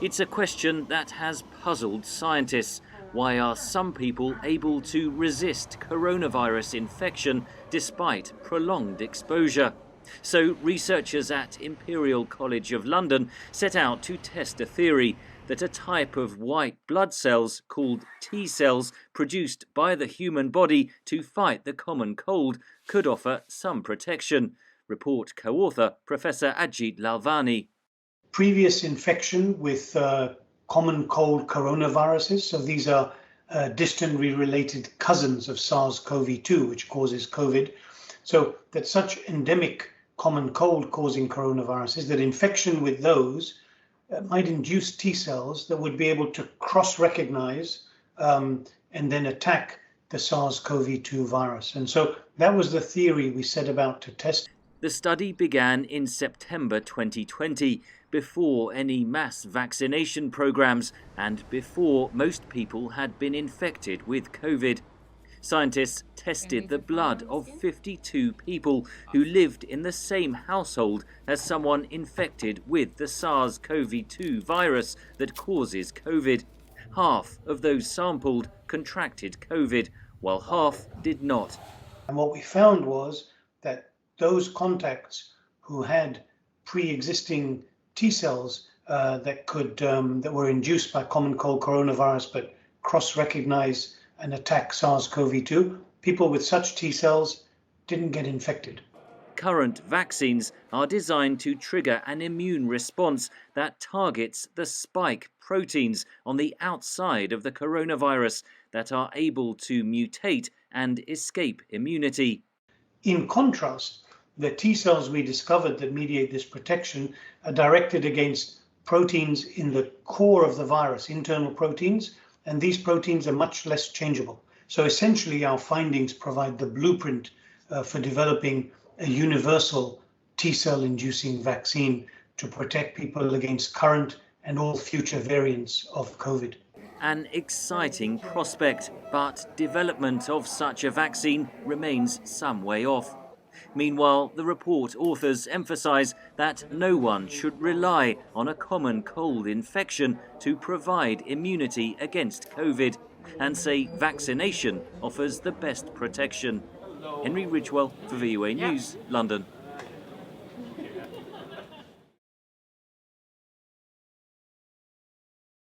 It's a question that has puzzled scientists. Why are some people able to resist coronavirus infection despite prolonged exposure? So researchers at Imperial College of London set out to test a theory that a type of white blood cells called T cells produced by the human body to fight the common cold could offer some protection. Report co-author Professor Ajit Lalvani. Previous infection with common cold coronaviruses, so these are distantly related cousins of SARS-CoV-2, which causes COVID. So that such endemic common cold causing coronaviruses, that infection with those might induce T cells that would be able to cross-recognize and then attack the SARS-CoV-2 virus. And so that was the theory we set about to test. The study began in September 2020, before any mass vaccination programs and before most people had been infected with COVID. Scientists tested the blood of 52 people who lived in the same household as someone infected with the SARS-CoV-2 virus that causes COVID. Half of those sampled contracted COVID, while half did not. And what we found was that those contacts who had pre-existing T cells that were induced by common cold coronavirus but cross-recognize and attack SARS-CoV-2, people with such T cells didn't get infected. Current vaccines are designed to trigger an immune response that targets the spike proteins on the outside of the coronavirus that are able to mutate and escape immunity. In contrast, the T cells we discovered that mediate this protection are directed against proteins in the core of the virus, internal proteins, and these proteins are much less changeable. So essentially our findings provide the blueprint for developing a universal T cell inducing vaccine to protect people against current and all future variants of COVID. An exciting prospect, but development of such a vaccine remains some way off. Meanwhile, the report authors emphasise that no one should rely on a common cold infection to provide immunity against COVID, and say vaccination offers the best protection. Henry Ridgwell for VOA News, London.